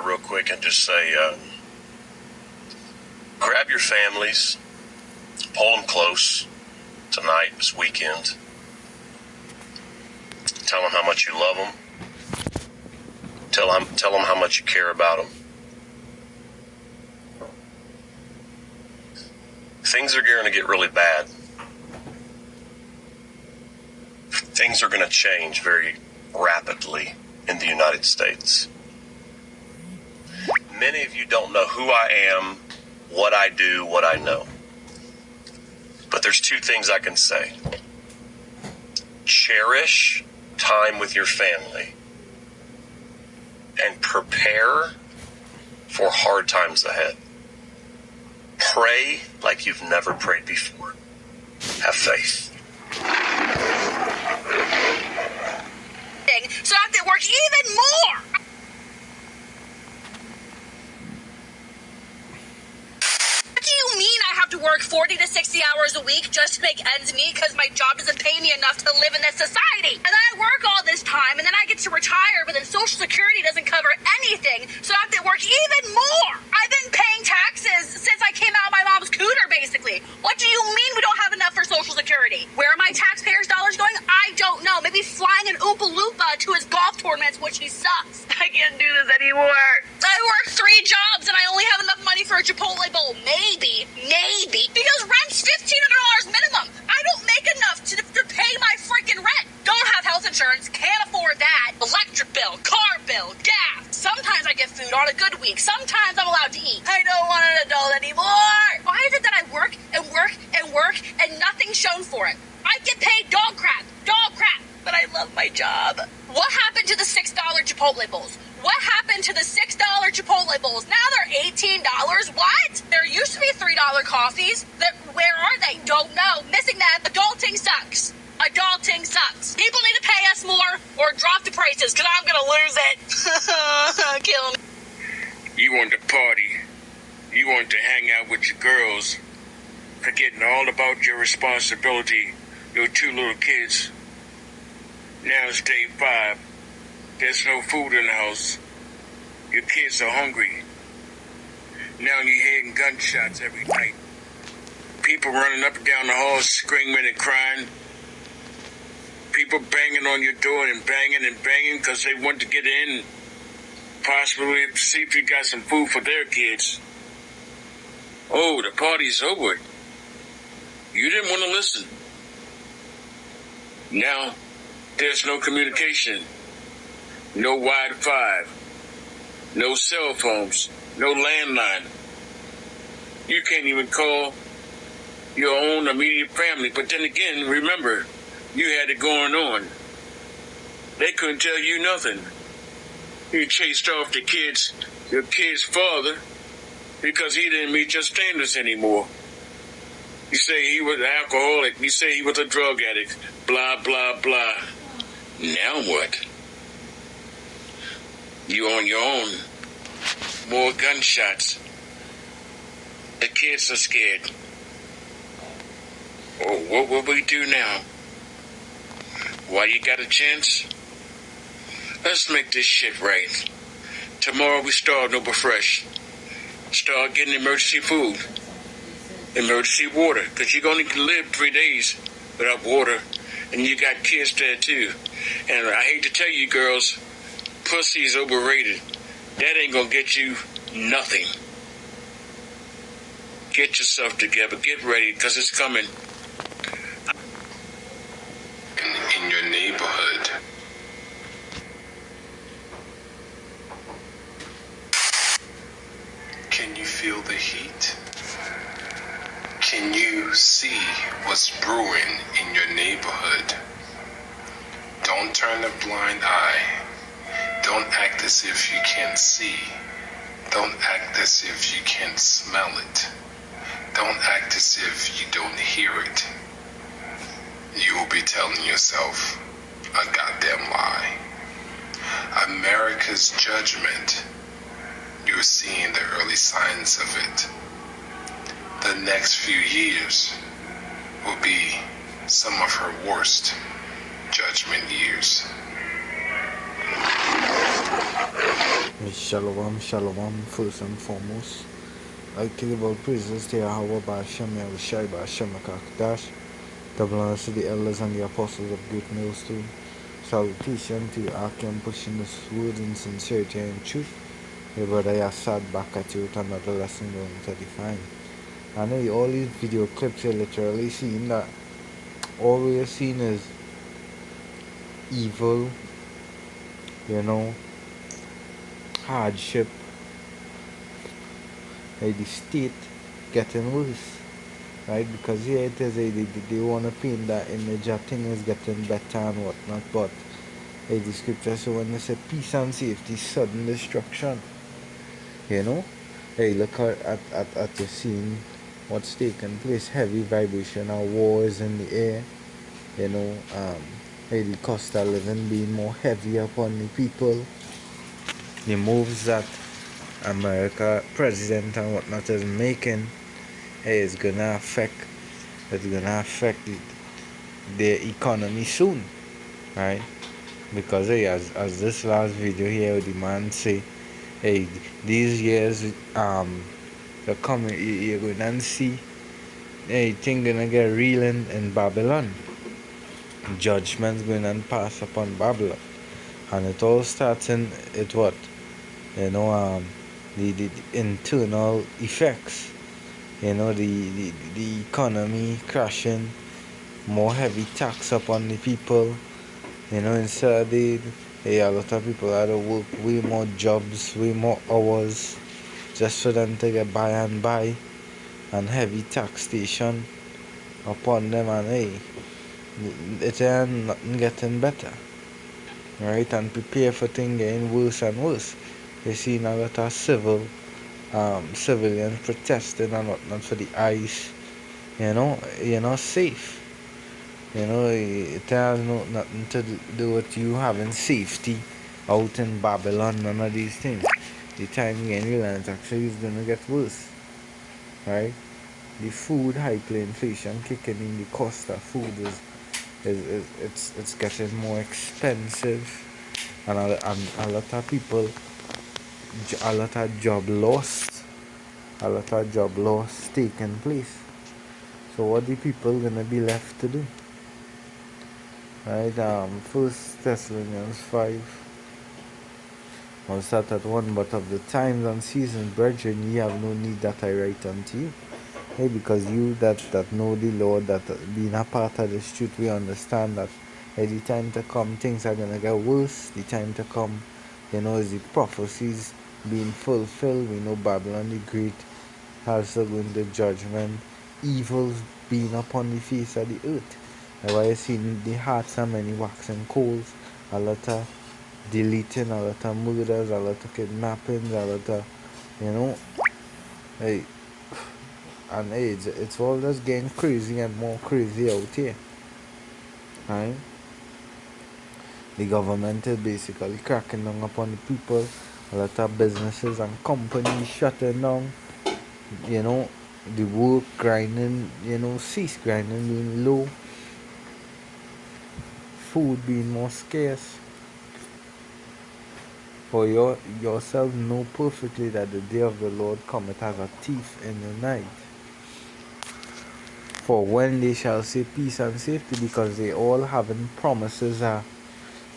here real quick and just say, grab your families, pull them close tonight, this weekend. Tell them how much you love them. Tell them how much you care about them. Things are going to get really bad. Things are going to change very rapidly in the United States. Many of you don't know who I am, what I do, what I know. But there's two things I can say. Cherish time with your family and prepare for hard times ahead. Pray like you've never prayed before. Have faith. So I have to work even more. What do you mean I have to work 40 to 60 hours a week just to make ends meet because my job doesn't pay me enough to live in this society? And then I work all this time and then I get to retire, but then Social Security doesn't cover anything, so I have to work even more. I've been paying taxes since I came out of my mom's cooter, basically. What do you mean we don't have enough for Social Security? Where are my taxpayers' dollars going? I don't know. Maybe flying an Oompa Loompa to his golf tournaments, which he sucks. I can't do this anymore. I work 3 jobs and I only have enough money for a Chipotle bowl. Maybe. Because rent's $1,500 minimum. I don't make enough to pay my freaking rent. Don't have health insurance. Can't afford that. Electric bill, car bill, gas. Sometimes I get food on a good week. Sometimes I'm allowed to eat. I don't want an adult anymore. Why is it that I work and nothing's shown for it? I get paid dog crap, but I love my job. What happened to the $6 Chipotle bowls? What happened to the $6 Chipotle bowls? Now they're $18. What? There used to be $3 coffees. Where are they? Don't know. Missing that. Adulting sucks. People need to pay us more or drop the prices because I'm going to lose it. Kill me. You want to party. You want to hang out with your girls. Forgetting all about your responsibility. Your 2 little kids. Now it's day 5. There's no food in the house. Your kids are hungry. Now you're hearing gunshots every night. People running up and down the hall screaming and crying. People banging on your door and banging because they want to get in. Possibly see if you got some food for their kids. Oh, the party's over. You didn't want to listen. Now, there's no communication. No Wi-Fi. No cell phones. No landline. You can't even call your own immediate family. But then again, remember, you had it going on. They couldn't tell you nothing. You chased off your kid's father, because he didn't meet your standards anymore. You say he was an alcoholic. You say he was a drug addict. Blah, blah, blah. Now what? You on your own. More gunshots. The kids are scared. Oh, what will we do now? While you got a chance? Let's make this shit right. Tomorrow we start over fresh. Start getting emergency food. Emergency water. Because you're going to live 3 days without water. And you got kids there too. And I hate to tell you girls, pussy is overrated. That ain't going to get you nothing. Get yourself together. Get ready, because it's coming. In your neighborhood. Can you feel the heat? Can you see what's brewing in your neighborhood? Don't turn a blind eye. Don't act as if you can't see. Don't act as if you can't smell it. Don't act as if you don't hear it. You will be telling yourself a goddamn lie. America's judgment. You're seeing the early signs of it. The next few years will be some of her worst judgment years. Shalom, shalom, first and foremost. I give all praises to Yahweh Ba'ashem Yahushai Ba'ashem Akakdash. Double honors to the elders and the apostles of Great Millstone. Salutation to Akim pushing this word in sincerity and truth. Hey brother, I sat back at you with another lesson going to define. I know all these video clips you're literally seeing that all we're seeing is evil, hardship, the state getting worse, right? Because here it is, they want to paint that image that thing is getting better and whatnot, but the scripture, so when they say peace and safety, sudden destruction, look at the scene, what's taking place, heavy vibration of war is in the air, the cost of living being more heavy upon the people, the moves that America president and whatnot is making is gonna affect their economy soon, right? Because as this last video here, the man say, these years the coming, you're gonna see things gonna get real in Babylon. Judgment's going to pass upon Babylon, and it all starts in what the internal effects, the economy crashing, more heavy tax upon the people, instead of a lot of people had to work way more jobs, way more hours just for them to get by, and heavy taxation upon them, and it ain't nothing getting better, right? And prepare for things getting worse and worse. You see a lot of civilians protesting and whatnot for the ICE, safe. It has nothing to do with you having safety out in Babylon, none of these things. The time getting real, and it actually is gonna get worse, right? The food hyperinflation kicking in, the cost of food it's getting more expensive, and a lot of people, a lot of job loss taking place. So what the people gonna be left to do, right? First Thessalonians 5 was start at 1, but of the times and seasons, brethren, ye have no need that I write unto you. Because you that know the Lord, that being a part of this truth, we understand that the time to come, things are gonna get worse. The time to come, is the prophecies being fulfilled. We know Babylon the Great also going to judgment, evils being upon the face of the earth. That's why you see the hearts of many waxing coals, a lot of deleting, a lot of murders, a lot of kidnappings, a lot of, and it's all just getting crazy and more crazy out here, right? The government is basically cracking down upon the people. A lot of businesses and companies shutting down. The work grinding, cease grinding being low. Food being more scarce. For yourself know perfectly that the day of the Lord cometh as a thief in the night. For when they shall say peace and safety, because they all having promises that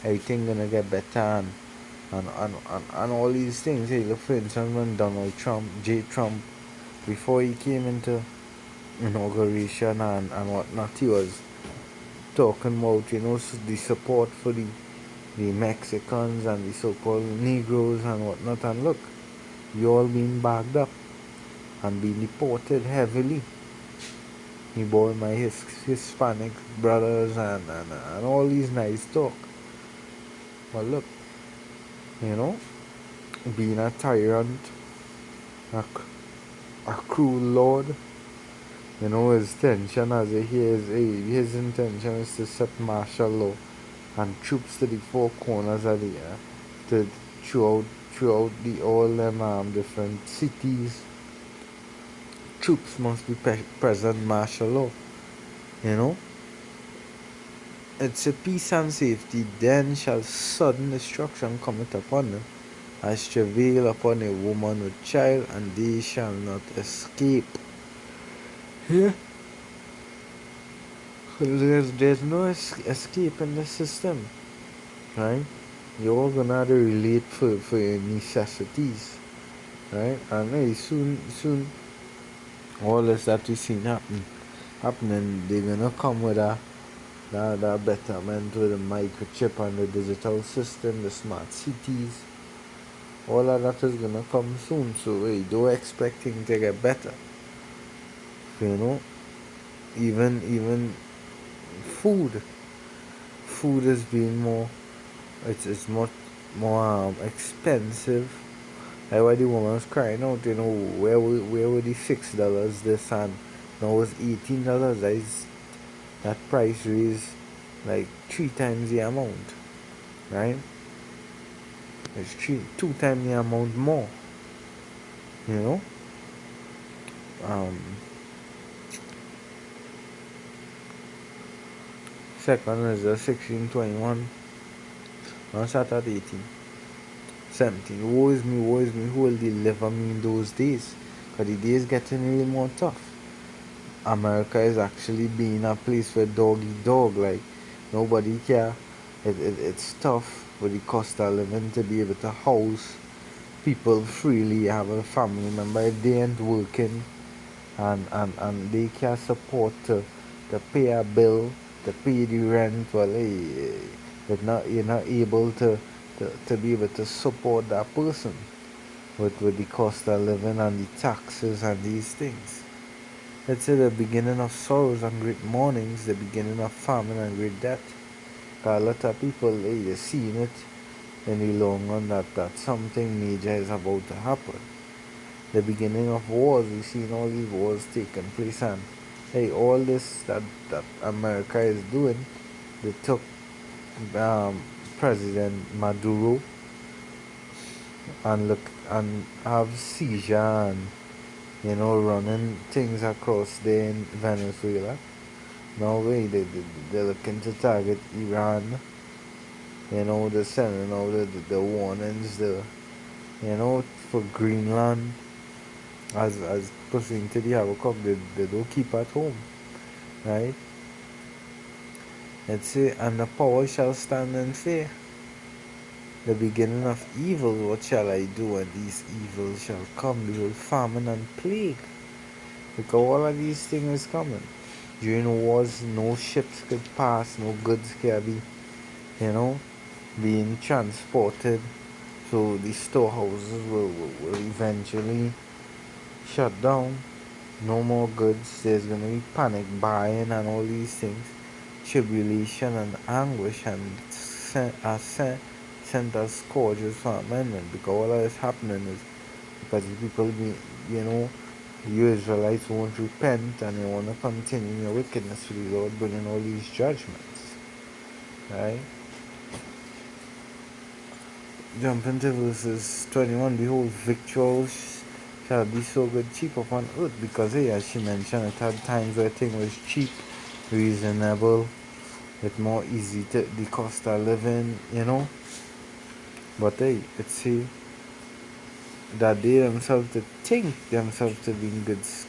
everything gonna get better and all these things. Hey, look, for instance, when Donald Trump, Trump, before he came into inauguration and whatnot, he was talking about the support for the Mexicans and the so-called Negroes and whatnot, and look, you all being bagged up and being deported heavily. He bore my Hispanic brothers and all these nice talk. But look, being a tyrant, a cruel lord, his intention, as he hears, his intention is to set martial law and troops to the four corners of the earth, to throughout the all them different cities. Troops must be present, martial law. It's a peace and safety, then shall sudden destruction come upon them. as travail upon a woman with child, and they shall not escape. Yeah. There's no escape in the system, right? You're all gonna have to relate for your necessities, right? And hey, soon, all this that we seen happening, they're gonna come with that betterment with the microchip and the digital system, the smart cities. All of that is gonna come soon. So hey, don't expect things to get better. You know, even food is being more. It's much more expensive. Like why the woman was crying out, where were the $6 this and now it's $18. That price raised like 3 times the amount, right? It's 2 times the amount more, you know. Second is the 1621. Now start at 18. 17. Woe is me, who will deliver me in those days? Because the days getting really more tough. America is actually being a place where dog eat dog. Like, nobody care. It's tough with the cost of living to be able to house people freely, have a family member if they ain't working, and they can support to pay a bill, to pay the rent. Well, hey, you're not able to be able to support that person with the cost of living and the taxes and these things. It's the beginning of sorrows and great mournings, the beginning of famine and great death. Because a lot of people, hey, they're seeing it in the long run that something major is about to happen. The beginning of wars, we've seen all these wars taking place, and hey, all this that America is doing, they took President Maduro and have seizure and running things across there in Venezuela. Now they're looking to target Iran. They're sending out the warnings for Greenland as pushing to the Habakkuk, they don't keep at home, right? Let's say, and the power shall stand in fear. The beginning of evil, what shall I do? And these evils shall come, behold, famine and plague. Because all of these things is coming. During wars, no ships could pass, no goods can be, being transported. So the storehouses will eventually shut down. No more goods. There's going to be panic buying and all these things. Tribulation and anguish and sent as scourges for amendment. Because all of this happening is because the people you Israelites won't repent and they want to continue in your wickedness to the Lord, bringing all these judgments. Right? Jump into verses 21. Behold, victuals shall be so good cheap upon earth, because as she mentioned, it had times where things was cheap, reasonable, with more easy to the cost of living, But it's that they themselves to think themselves to be in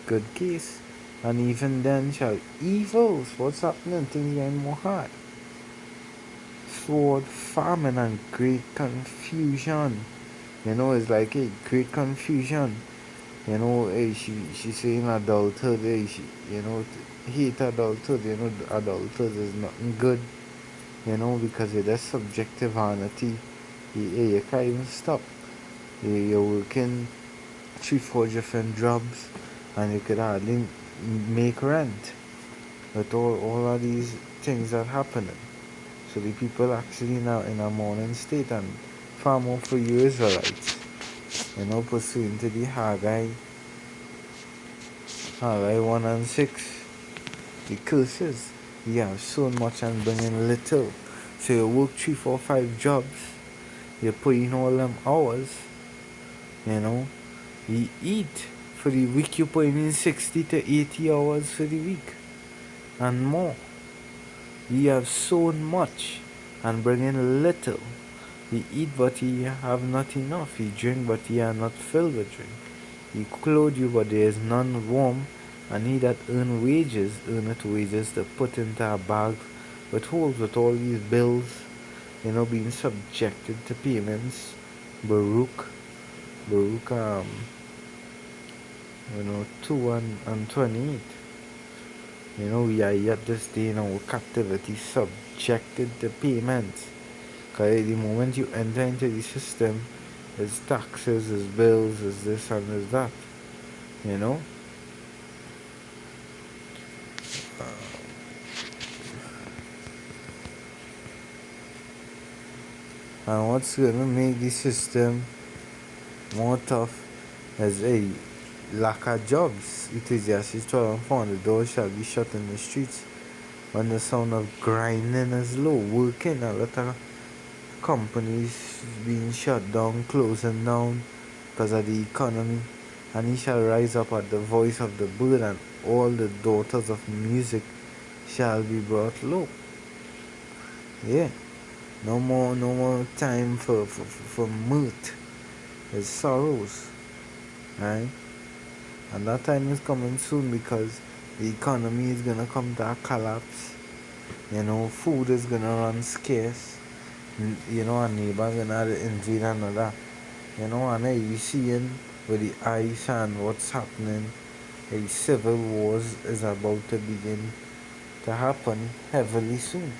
good case, and even then shall evils. What's happening? Things getting more hard. Sword, famine, and great confusion. It's like great confusion. She saying adulthood. She hate adulthood. Adulthood is nothing good. Because it is subjective vanity. You can't even stop. You're working 3-4 different jobs, and you could hardly make rent with all of these things that are happening. So the people actually now in a mourning state, and far more for you Israelites, pursuing to the Haggai 1 and 6, the curses. You have sown much and bringing little. So you work 3, 4, 5 jobs, you put in all them hours, you eat. For the week you put in 60 to 80 hours for the week and more. You have sown much and bring in little. He eat, but he have not enough. He drink, but he are not filled with drink. He clothe you, but there is none warm. And he that earneth wages to put into a bag with holes, with all these bills, being subjected to payments. Baruch, 2 and 28. We are yet this day in our captivity, subjected to payments. Because the moment you enter into the system, it's taxes, it's bills, it's this and it's that. And what's going to make the system more tough is a lack of jobs. Ecclesiastes 12:4, the doors shall be shut in the streets when the sound of grinding is low. Working, a lot of companies being shut down, closing down because of the economy. And he shall rise up at the voice of the bird, and all the daughters of music shall be brought low. Yeah. No more time for mirth. It's sorrows. Right? And that time is coming soon because the economy is gonna come to a collapse. Food is gonna run scarce. A neighbor gonna invade another. And you seeing with the ice and what's happening, a civil wars is about to begin to happen heavily soon.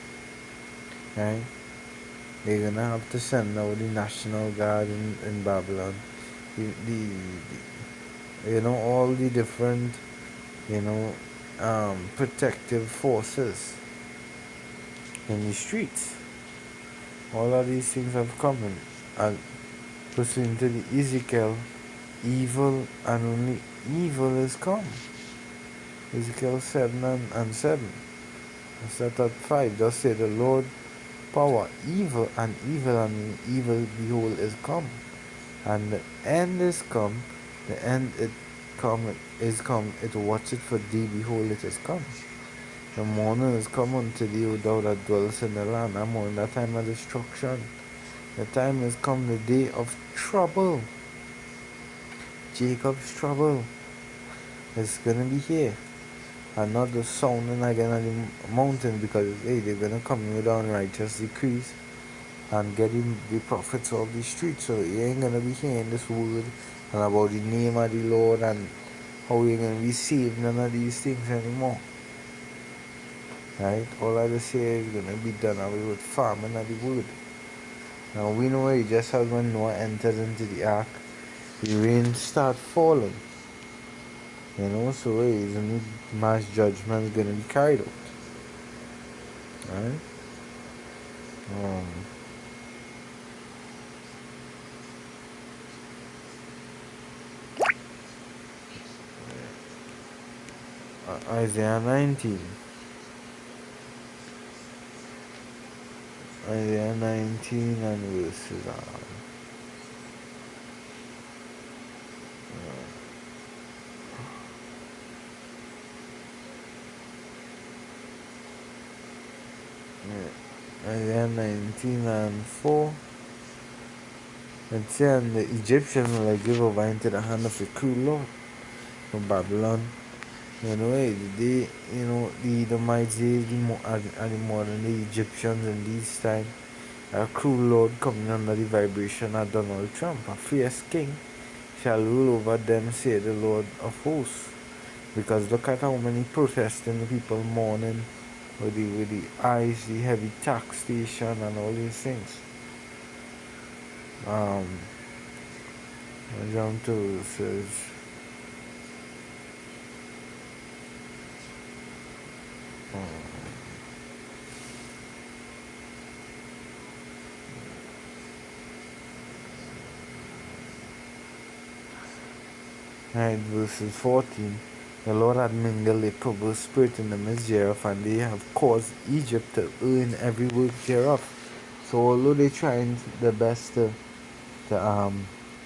Right? They're gonna have to send out the National Guard in Babylon. All the different, protective forces in the streets. All of these things have come in. And pursuant to the Ezekiel, evil and only evil is come. Ezekiel 7 and 7. Set at 5. Just say the Lord power, evil and evil, behold, is come. And the end is come, the end is come, it watcheth for thee, behold, it is come. The morning is come unto thee, O thou that dwellest in the land. I'm on that time of destruction. The time has come, the day of trouble. Jacob's trouble is gonna be here. And not the sounding again on the mountain, because they're gonna come with unrighteous decrees and getting the prophets of the street. So you ain't gonna be hearing this word and about the name of the Lord and how you're gonna be saved. None of these things anymore. Right? All I just say is gonna be done away with farming of the word. Now we know it just as when Noah entered into the ark, the rain start falling. So isn't mass judgment gonna be carried out. Right? Isaiah 19. Isaiah 19 and verses Isaiah 19 and 4. It says, and the Egyptians will I give over into the hand of the cruel Lord from Babylon. The Edomites, the modern the Egyptians in these times, a cruel Lord coming under the vibration of Donald Trump, a fierce king shall rule over them, say the Lord of hosts. Because look at how many protesting people mourning with the ice, the heavy taxation and all these things. John 2 says, right, verses 14. The Lord had mingled a perverse spirit in the midst thereof, and they have caused Egypt to earn every work thereof. So although they trying the best to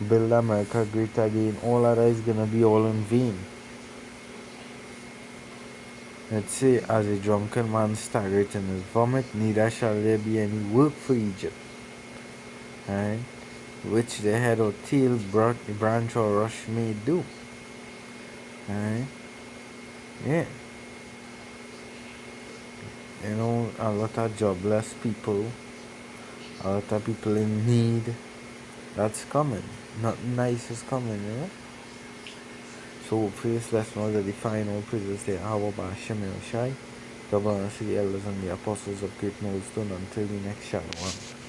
build America great again, all of that is gonna be all in vain. Let's say, as a drunken man staggereth in his vomit, neither shall there be any work for Egypt. Right? Which the head or tail branch or rush may do. Right? Yeah. You know, a lot of jobless people, a lot of people in need. That's coming. Nothing nice is coming, you know? So hopefully this lesson was edifying. All praises to Yahweh Ba'Shem Yahushai, Governor of the elders and the apostles of Great Millstone. Until the next Shalom.